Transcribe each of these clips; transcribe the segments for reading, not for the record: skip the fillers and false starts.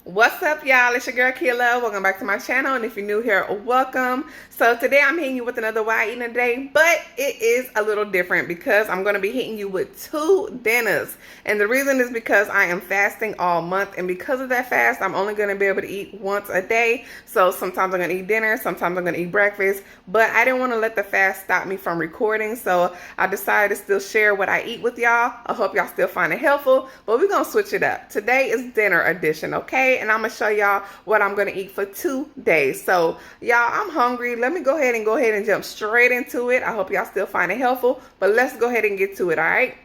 What's up, y'all? It's your girl Kayla. Welcome back to my channel, and if you're new here, welcome. So today I'm hitting you with another What I Eat in a Day, but it is a little different because I'm going to be hitting you with 2 dinners. And the reason is because I am fasting all month, and because of that fast, I'm only going to be able to eat once a day. So sometimes I'm going to eat dinner, sometimes I'm going to eat breakfast, but I didn't want to let the fast stop me from recording, so I decided to still share what I eat with y'all. I hope y'all still find it helpful, but we're going to switch it up. Today is dinner edition, okay? And I'm gonna show y'all what I'm gonna eat for 2 days. So y'all, I'm hungry. Let me go ahead and jump straight into it. I hope y'all still find it helpful, but let's go ahead and get to it. All right.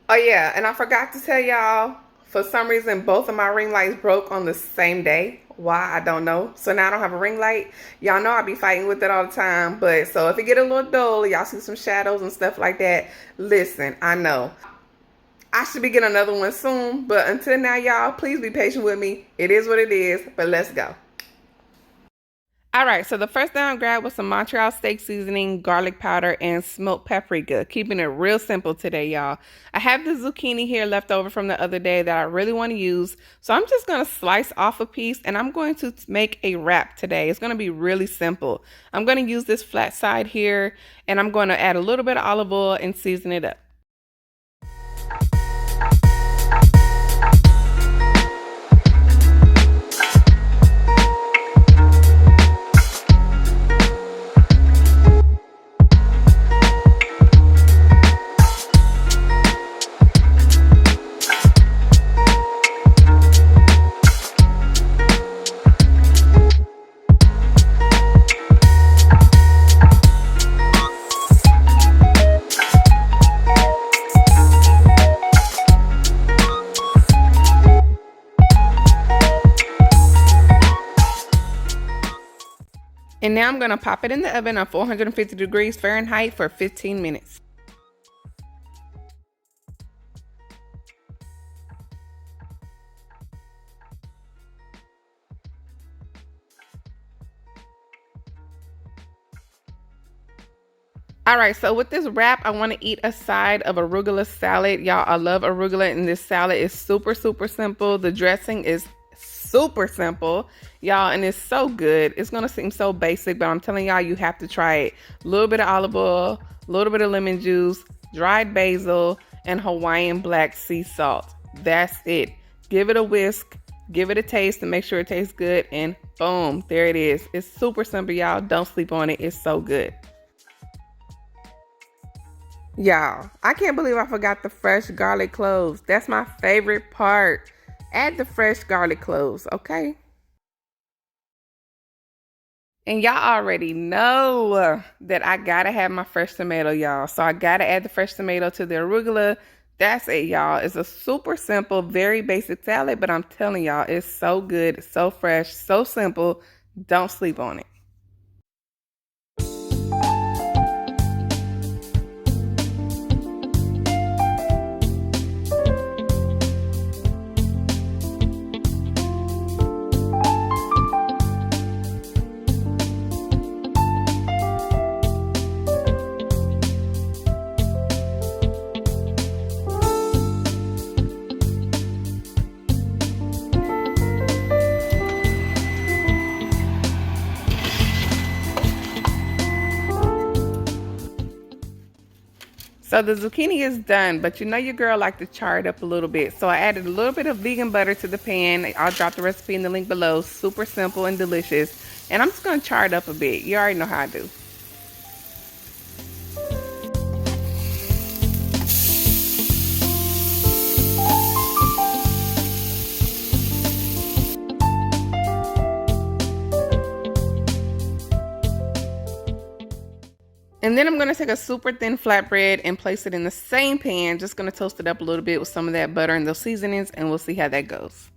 Oh yeah, and I forgot to tell y'all, for some reason both of my ring lights broke on the same day. Why, I don't know. So now I don't have a ring light. Y'all know I be fighting with it all the time, but so if it get a little dull, y'all see some shadows and stuff like that, listen, I know I should be getting another one soon, but until now, y'all, please be patient with me. It is what it is, but let's go. All right, so the first thing I grabbed was some Montreal steak seasoning, garlic powder, and smoked paprika. Keeping it real simple today, y'all. I have the zucchini here left over from the other day that I really want to use, so I'm just going to slice off a piece, and I'm going to make a wrap today. It's going to be really simple. I'm going to use this flat side here, and I'm going to add a little bit of olive oil and season it up. And now I'm going to pop it in the oven on 450 degrees Fahrenheit for 15 minutes. All right, so with this wrap, I want to eat a side of arugula salad. Y'all, I love arugula, and this salad is super, super simple. The dressing is super simple, y'all, and it's so good. It's going to seem so basic, but I'm telling y'all, you have to try it. A little bit of olive oil, a little bit of lemon juice, dried basil, and Hawaiian black sea salt. That's it. Give it a whisk, give it a taste to make sure it tastes good, and boom, there it is. It's super simple, y'all. Don't sleep on it. It's so good. Y'all, I can't believe I forgot the fresh garlic cloves. That's my favorite part. Add the fresh garlic cloves, okay? And y'all already know that I gotta have my fresh tomato, y'all. So I gotta add the fresh tomato to the arugula. That's it, y'all. It's a super simple, very basic salad, but I'm telling y'all, it's so good, so fresh, so simple. Don't sleep on it. So the zucchini is done, but you know your girl like to char it up a little bit. So I added a little bit of vegan butter to the pan. I'll drop the recipe in the link below. Super simple and delicious. And I'm just going to char it up a bit. You already know how I do. And then I'm going to take a super thin flatbread and place it in the same pan. Just going to toast it up a little bit with some of that butter and those seasonings, and we'll see how that goes.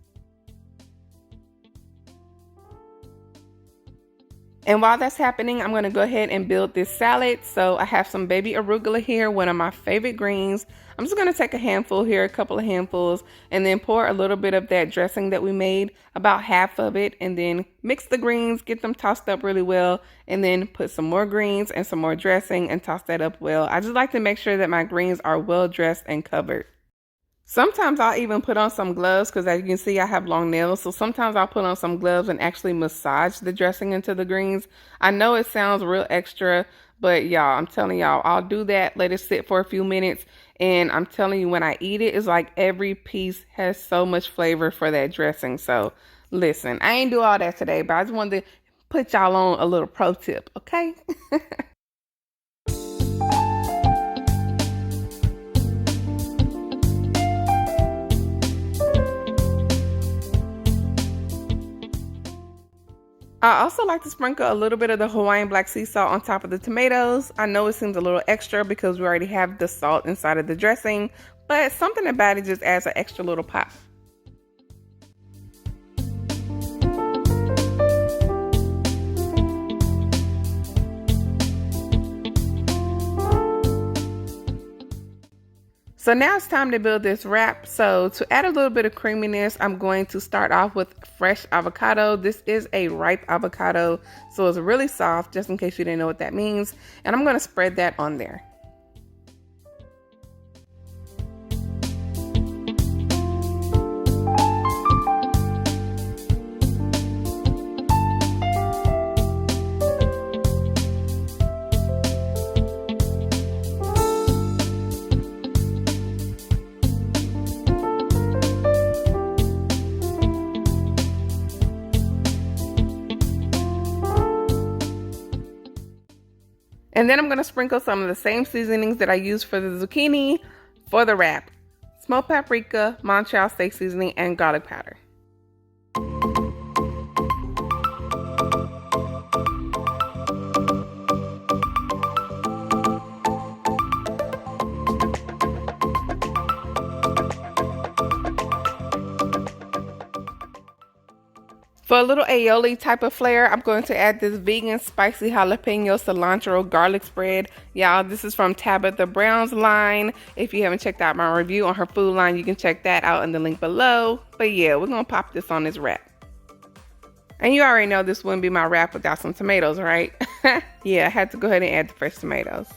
And while that's happening, I'm going to go ahead and build this salad. So I have some baby arugula here, one of my favorite greens. I'm just going to take a handful here, a couple of handfuls, and then pour a little bit of that dressing that we made, about half of it, and then mix the greens, get them tossed up really well, and then put some more greens and some more dressing and toss that up well. I just like to make sure that my greens are well dressed and covered. Sometimes I'll even put on some gloves because as you can see, I have long nails. So sometimes I'll put on some gloves and actually massage the dressing into the greens. I know it sounds real extra, but y'all, I'm telling y'all, I'll do that, let it sit for a few minutes. And I'm telling you, when I eat it, it's like every piece has so much flavor for that dressing. So listen, I ain't do all that today, but I just wanted to put y'all on a little pro tip, okay? I also like to sprinkle a little bit of the Hawaiian black sea salt on top of the tomatoes. I know it seems a little extra because we already have the salt inside of the dressing, but something about it just adds an extra little pop. So now it's time to build this wrap. So to add a little bit of creaminess, I'm going to start off with fresh avocado. This is a ripe avocado, so it's really soft, just in case you didn't know what that means. And I'm going to spread that on there. And then I'm going to sprinkle some of the same seasonings that I used for the zucchini for the wrap. Smoked paprika, Montreal steak seasoning, and garlic powder. For a little aioli type of flair, I'm going to add this vegan spicy jalapeno cilantro garlic spread. Y'all, this is from Tabitha Brown's line. If you haven't checked out my review on her food line, you can check that out in the link below. But yeah, we're going to pop this on this wrap. And you already know this wouldn't be my wrap without some tomatoes, right? Yeah, I had to go ahead and add the fresh tomatoes.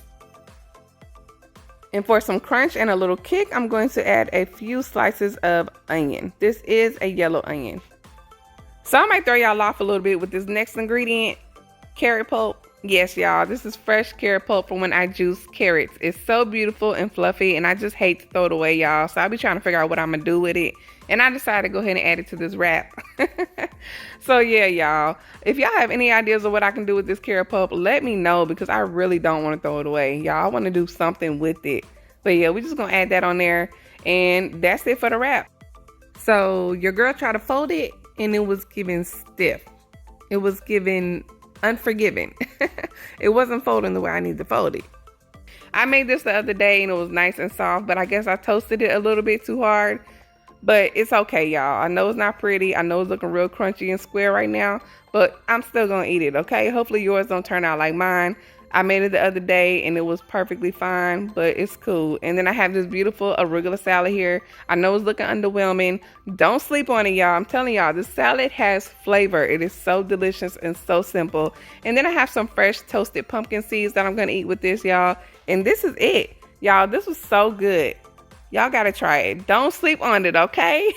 And for some crunch and a little kick, I'm going to add a few slices of onion. This is a yellow onion. So I might throw y'all off a little bit with this next ingredient, carrot pulp. Yes, y'all, this is fresh carrot pulp from when I juice carrots. It's so beautiful and fluffy, and I just hate to throw it away, y'all. So I'll be trying to figure out what I'm going to do with it. And I decided to go ahead and add it to this wrap. So yeah, y'all, if y'all have any ideas of what I can do with this carrot pulp, let me know because I really don't want to throw it away. Y'all, I want to do something with it. But yeah, we're just going to add that on there. And that's it for the wrap. So your girl tried to fold it, and it was giving stiff. It was giving unforgiving. It wasn't folding the way I need to fold it. I made this the other day and it was nice and soft, but I guess I toasted it a little bit too hard. But it's okay, y'all. I know it's not pretty. I know it's looking real crunchy and square right now, but I'm still gonna eat it, okay? Hopefully yours don't turn out like mine. I made it the other day and it was perfectly fine, but it's cool. And then I have this beautiful arugula salad here. I know it's looking underwhelming. Don't sleep on it, y'all. I'm telling y'all, this salad has flavor. It is so delicious and so simple. And then I have some fresh toasted pumpkin seeds that I'm gonna eat with this, y'all. And this is it. Y'all, this was so good. Y'all gotta try it. Don't sleep on it, okay?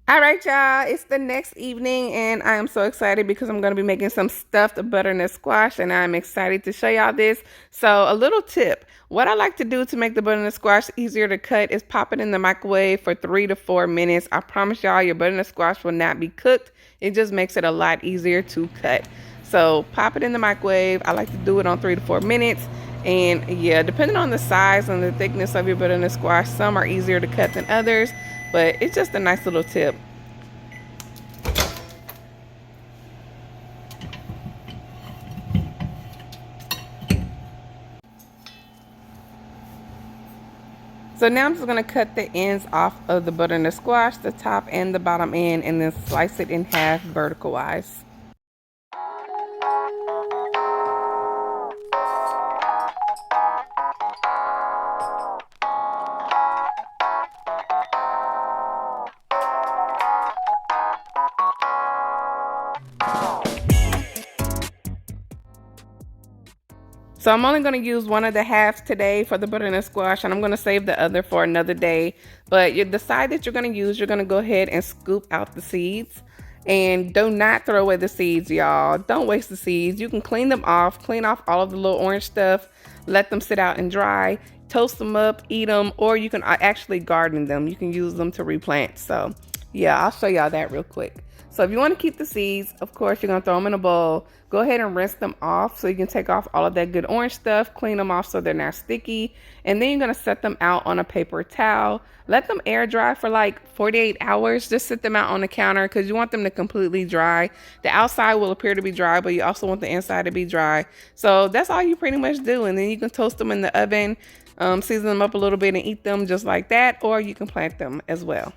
All right, y'all, it's the next evening and I am so excited because I'm going to be making some stuffed butternut squash and I'm excited to show y'all this. So a little tip, what I like to do to make the butternut squash easier to cut is pop it in the microwave for 3 to 4 minutes. I promise y'all your butternut squash will not be cooked. It just makes it a lot easier to cut. So pop it in the microwave. I like to do it on 3 to 4 minutes. And yeah, depending on the size and the thickness of your butternut squash, some are easier to cut than others. But it's just a nice little tip. So now I'm just going to cut the ends off of the butternut squash, the top and the bottom end, and then slice it in half vertical wise. So I'm only going to use one of the halves today for the butternut squash, and I'm going to save the other for another day. But the side that you're going to use, you're going to go ahead and scoop out the seeds. And do not throw away the seeds, y'all. Don't waste the seeds. You can clean them off, clean off all of the little orange stuff, let them sit out and dry, toast them up, eat them, or you can actually garden them. You can use them to replant. So yeah, I'll show y'all that real quick. So if you want to keep the seeds, of course, you're going to throw them in a bowl. Go ahead and rinse them off so you can take off all of that good orange stuff, clean them off so they're not sticky. And then you're going to set them out on a paper towel. Let them air dry for like 48 hours. Just sit them out on the counter because you want them to completely dry. The outside will appear to be dry, but you also want the inside to be dry. So that's all you pretty much do. And then you can toast them in the oven, season them up a little bit and eat them just like that, or you can plant them as well.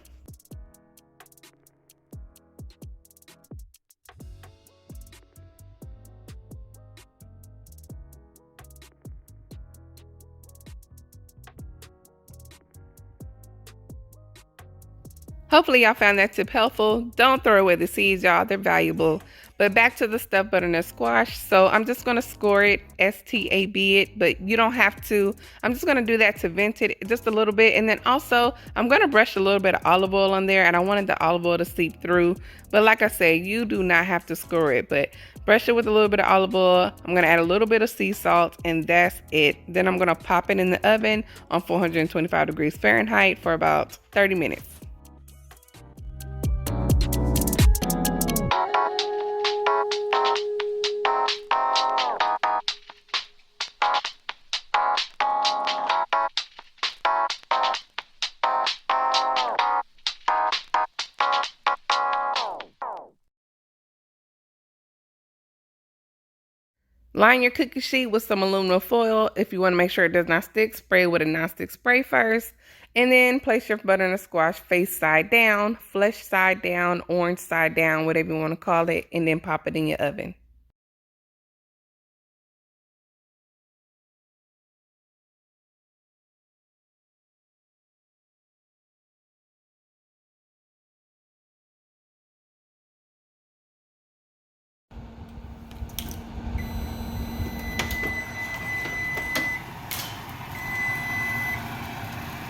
Hopefully y'all found that tip helpful. Don't throw away the seeds, y'all. They're valuable. But back to the stuffed butternut squash. So I'm just going to score it, S-T-A-B it, but you don't have to. I'm just going to do that to vent it just a little bit. And then also I'm going to brush a little bit of olive oil on there, and I wanted the olive oil to seep through. But like I say, you do not have to score it, but brush it with a little bit of olive oil. I'm going to add a little bit of sea salt, and that's it. Then I'm going to pop it in the oven on 425 degrees Fahrenheit for about 30 minutes. Line your cookie sheet with some aluminum foil. If you want to make sure it does not stick, spray with a non-stick spray first. And then place your butternut squash face side down, flesh side down, orange side down, whatever you want to call it, and then pop it in your oven.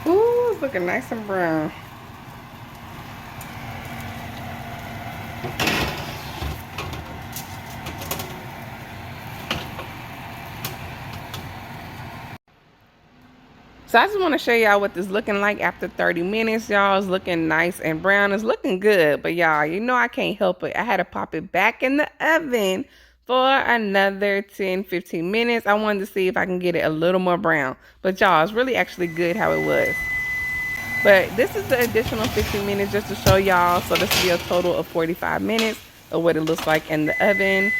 Ooh, it's looking nice and brown. So I just want to show y'all what this looking like after 30 minutes, y'all. It's looking nice and brown. It's looking good, but y'all, you know I can't help it. I had to pop it back in the oven for another 10-15 minutes. I wanted to see if I can get it a little more brown. But y'all, it's really actually good how it was. But this is the additional 15 minutes just to show y'all. So this will be a total of 45 minutes of what it looks like in the oven.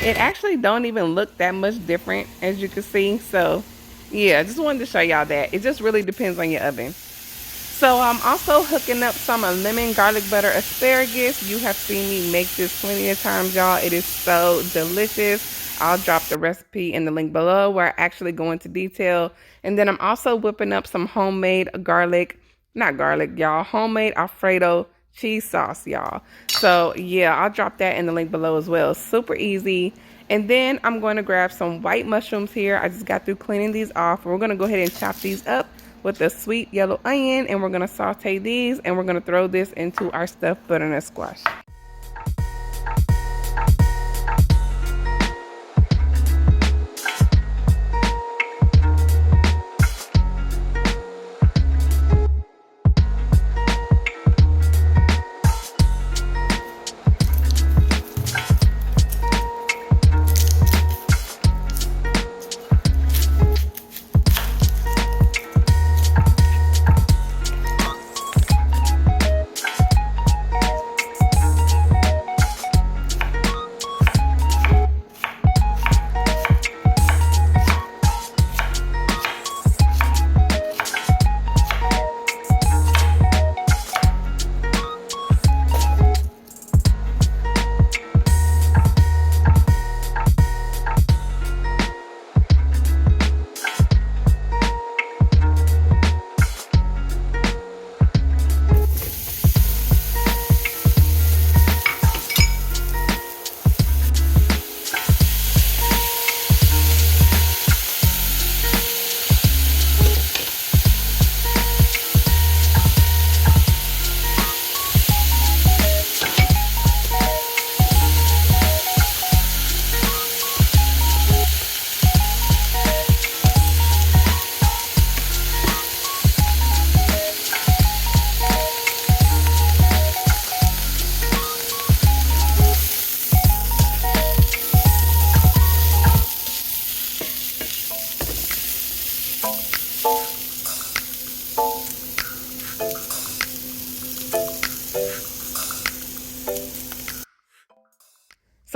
It actually don't even look that much different, as you can see. So yeah, just wanted to show y'all that. It just really depends on your oven. So I'm also hooking up some lemon garlic butter asparagus. You have seen me make this plenty of times, y'all. It is so delicious. I'll drop the recipe in the link below where I actually go into detail. And then I'm also whipping up some homemade homemade Alfredo cheese sauce, y'all. So yeah, I'll drop that in the link below as well. Super easy. And then I'm going to grab some white mushrooms here. I just got through cleaning these off. We're going to go ahead and chop these up with a sweet yellow onion, and we're going to saute these, and we're going to throw this into our stuffed butternut squash.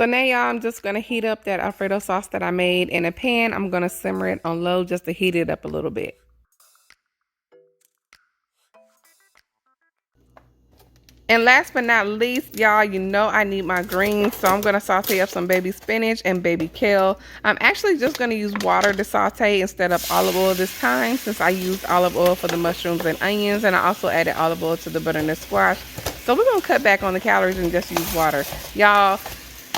So now y'all, I'm just going to heat up that Alfredo sauce that I made in a pan. I'm going to simmer it on low just to heat it up a little bit. And last but not least, y'all, you know I need my greens, so I'm going to saute up some baby spinach and baby kale. I'm actually just going to use water to saute instead of olive oil this time, since I used olive oil for the mushrooms and onions, and I also added olive oil to the butternut squash. So we're going to cut back on the calories and just use water. Y'all,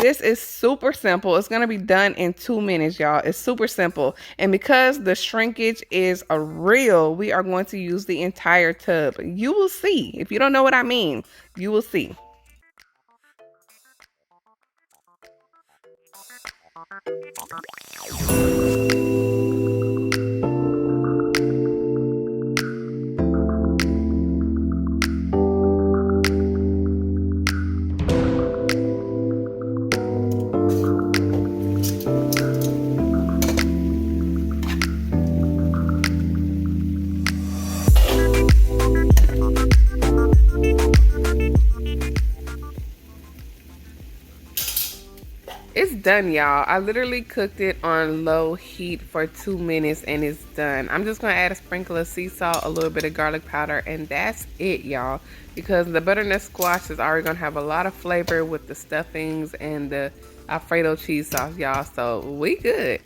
this is super simple. It's going to be done in 2 minutes, y'all. It's super simple. And because the shrinkage is a real, we are going to use the entire tub. You will see. If you don't know what I mean, you will see. It's done, y'all. I literally cooked it on low heat for 2 minutes and it's done. I'm just gonna add a sprinkle of sea salt, a little bit of garlic powder, and that's it, y'all. Because the butternut squash is already gonna have a lot of flavor with the stuffings and the Alfredo cheese sauce, y'all. So we good.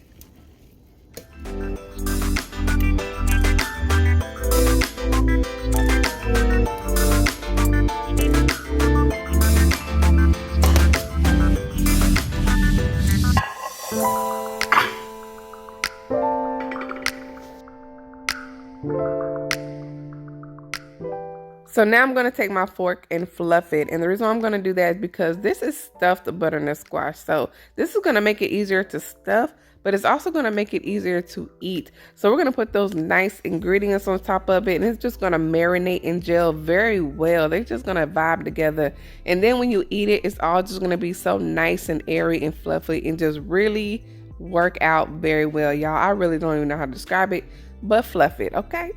So now I'm going to take my fork and fluff it. And the reason why I'm going to do that is because this is stuffed butternut squash. So this is going to make it easier to stuff, but it's also going to make it easier to eat. So we're going to put those nice ingredients on top of it, and it's just going to marinate and gel very well. They're just going to vibe together. And then when you eat it, it's all just going to be so nice and airy and fluffy and just really work out very well, y'all. I really don't even know how to describe it, but fluff it, okay?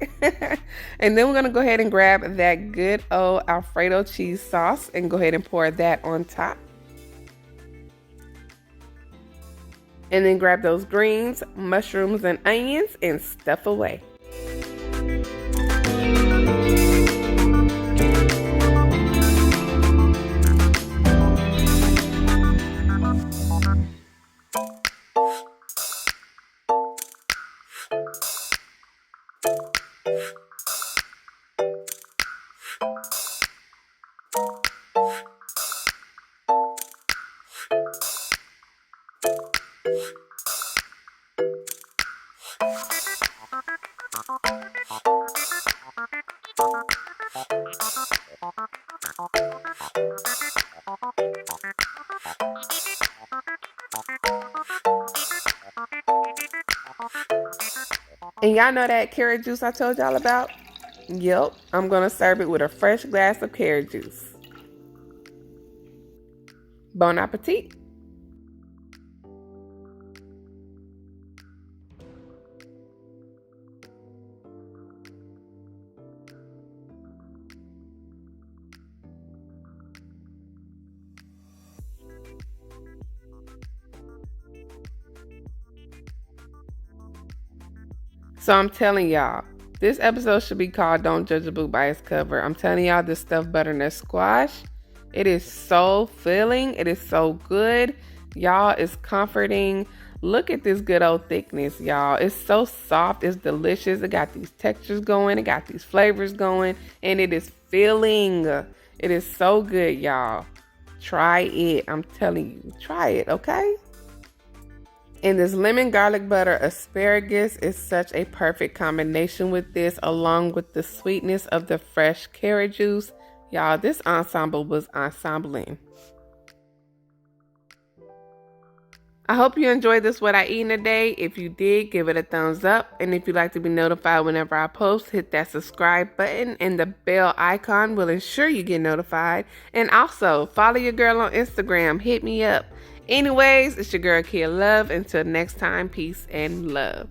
And then we're gonna go ahead and grab that good old Alfredo cheese sauce and go ahead and pour that on top. And then grab those greens, mushrooms, and onions and stuff away. And y'all know that carrot juice I told y'all about? Yep, I'm gonna serve it with a fresh glass of carrot juice. Bon appetit. So I'm telling y'all, this episode should be called Don't Judge a Book by Its Cover. I'm telling y'all, this stuffed butternut squash, it is so filling. It is so good. Y'all, it's comforting. Look at this good old thickness, y'all. It's so soft. It's delicious. It got these textures going. It got these flavors going. And it is filling. It is so good, y'all. Try it. I'm telling you. Try it, okay? And this lemon garlic butter asparagus is such a perfect combination with this, along with the sweetness of the fresh carrot juice. Y'all, this ensemble was ensembling. I hope you enjoyed this What I Eat in a Day. If you did, give it a thumbs up. And if you'd like to be notified whenever I post, hit that subscribe button, and the bell icon will ensure you get notified. And also, follow your girl on Instagram. Hit me up. Anyways, it's your girl, Kia Love. Until next time, peace and love.